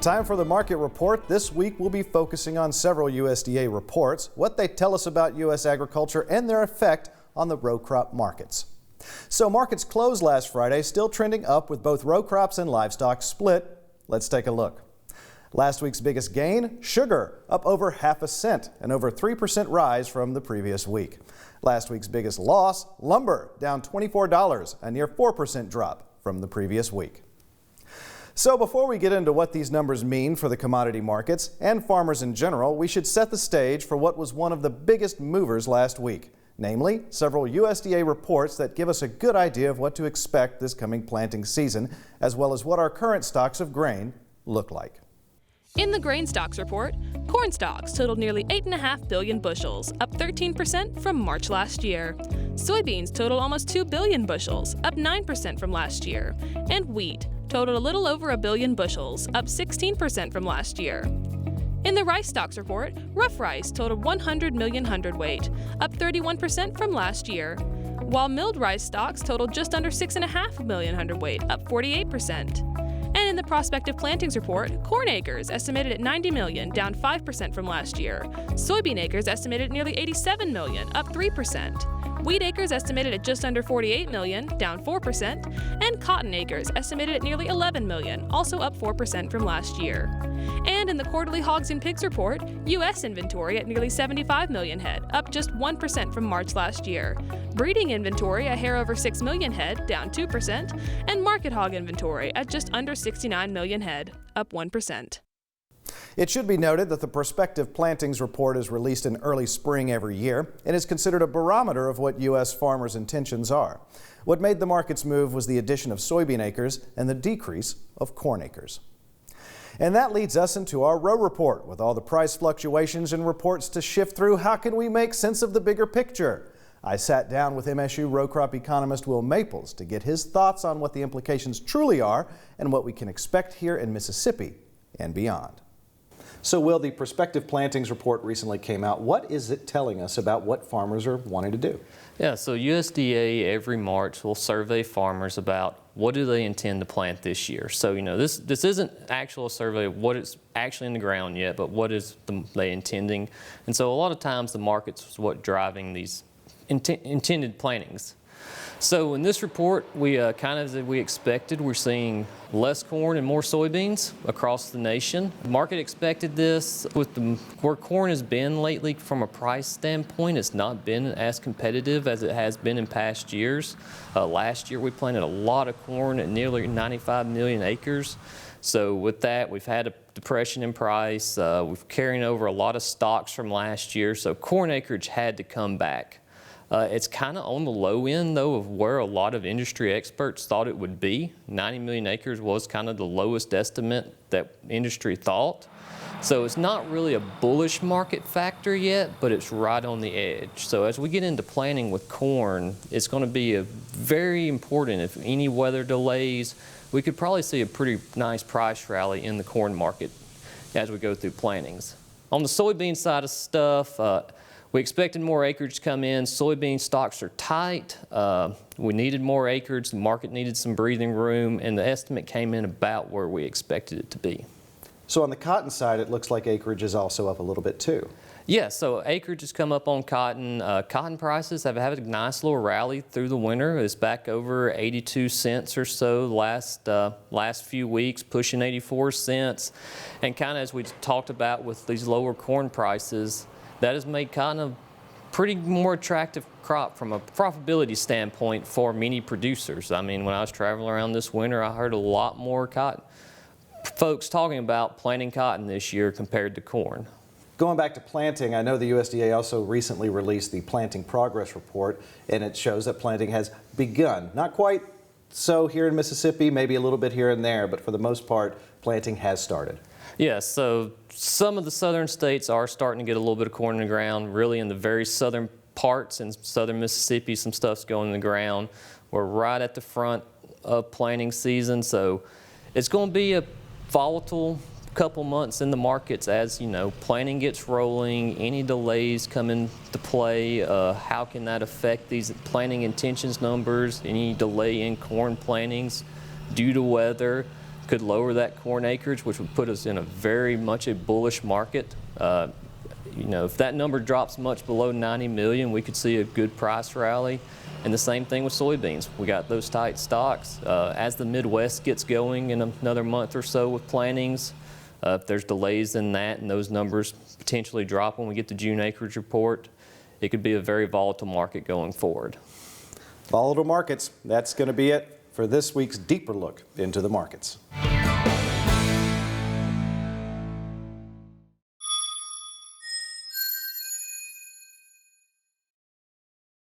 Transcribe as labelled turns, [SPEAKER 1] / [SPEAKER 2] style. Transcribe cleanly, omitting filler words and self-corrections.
[SPEAKER 1] Time for the market report. This week we'll be focusing on several USDA reports, what they tell us about U.S. agriculture and their effect on the row crop markets. So markets closed last Friday, still trending up with both row crops and livestock split. Let's take a look. Last week's biggest gain, sugar, up over ½ cent, an over 3% rise from the previous week. Last week's biggest loss, lumber, down $24, a near 4% drop from the previous week. So before we get into what these numbers mean for the commodity markets and farmers in general, we should set the stage for what was one of the biggest movers last week, namely several USDA reports that give us a good idea of what to expect this coming planting season, as well as what our current stocks of grain look like.
[SPEAKER 2] In the grain stocks report, corn stocks totaled nearly 8.5 billion bushels, up 13% from March last year. Soybeans totaled almost 2 billion bushels, up 9% from last year. And wheat totaled a little over 1 billion bushels, up 16% from last year. In the rice stocks report, rough rice totaled 100 million hundredweight, up 31% from last year, while milled rice stocks totaled just under 6.5 million hundredweight, up 48%. And in the Prospective Plantings report, corn acres estimated at 90 million, down 5% from last year. Soybean acres estimated at nearly 87 million, up 3%. Wheat acres estimated at just under 48 million, down 4%, and cotton acres estimated at nearly 11 million, also up 4% from last year. And in the quarterly hogs and pigs report, U.S. inventory at nearly 75 million head, up just 1% from March last year. Breeding inventory a hair over 6 million head, down 2%, and market hog inventory at just under 69 million head, up 1%.
[SPEAKER 1] It should be noted that the Prospective Plantings report is released in early spring every year and is considered a barometer of what U.S. farmers' intentions are. What made the markets move was the addition of soybean acres and the decrease of corn acres. And that leads us into our row report. With all the price fluctuations and reports to shift through, how can we make sense of the bigger picture? I sat down with MSU row crop economist Will Maples to get his thoughts on what the implications truly are and what we can expect here in Mississippi and beyond. So Will, the Prospective Plantings report recently came out. What is it telling us about what farmers are wanting to do?
[SPEAKER 3] Yeah, so USDA every March will survey farmers about what do they intend to plant this year. So, this isn't actual a survey of what is actually in the ground yet, but what is they intending. And so a lot of times the market's is what driving these intended plantings. So in this report, we kind of as we expected, we're seeing less corn and more soybeans across the nation. The market expected this with where corn has been lately from a price standpoint. It's not been as competitive as it has been in past years. Last year we planted a lot of corn at nearly 95 million acres. So with that, we've had a depression in price. We've carrying over a lot of stocks from last year. So corn acreage had to come back. It's kind of on the low end, though, of where a lot of industry experts thought it would be. 90 million acres was kind of the lowest estimate that industry thought. So it's not really a bullish market factor yet, but it's right on the edge. So as we get into planting with corn, it's going to be very important. If any weather delays, we could probably see a pretty nice price rally in the corn market as we go through plantings. On the soybean side of stuff, we expected more acreage to come in. Soybean stocks are tight. We needed more acreage. The market needed some breathing room, and the estimate came in about where we expected it to be.
[SPEAKER 1] So on the cotton side, it looks like acreage is also up a little bit too.
[SPEAKER 3] Yeah, so acreage has come up on cotton. Cotton prices have had a nice little rally through the winter. It's back over 82 cents or so last few weeks, pushing 84 cents. And kind of as we talked about with these lower corn prices, that has made cotton a pretty more attractive crop from a profitability standpoint for many producers. I mean, when I was traveling around this winter, I heard a lot more cotton folks talking about planting cotton this year compared to corn.
[SPEAKER 1] Going back to planting, I know the USDA also recently released the planting progress report, and it shows that planting has begun. Not quite so here in Mississippi, maybe a little bit here and there, but for the most part, planting has started.
[SPEAKER 3] Yeah, so some of the southern states are starting to get a little bit of corn in the ground. Really in the very southern parts in southern Mississippi, some stuff's going in the ground. We're right at the front of planting season, so it's going to be a volatile couple months in the markets as, planting gets rolling, any delays come into play, how can that affect these planting intentions numbers, any delay in corn plantings due to weather. could lower that corn acreage, which would put us in a very much a bullish market. You know, if that number drops much below 90 million, we could see a good price rally. And the same thing with soybeans. We got those tight stocks. As the Midwest gets going in another month or so with plantings, if there's delays in that and those numbers potentially drop when we get the June acreage report, it could be a very volatile market going forward.
[SPEAKER 1] Volatile markets. That's going to be it for this week's Deeper Look into the Markets.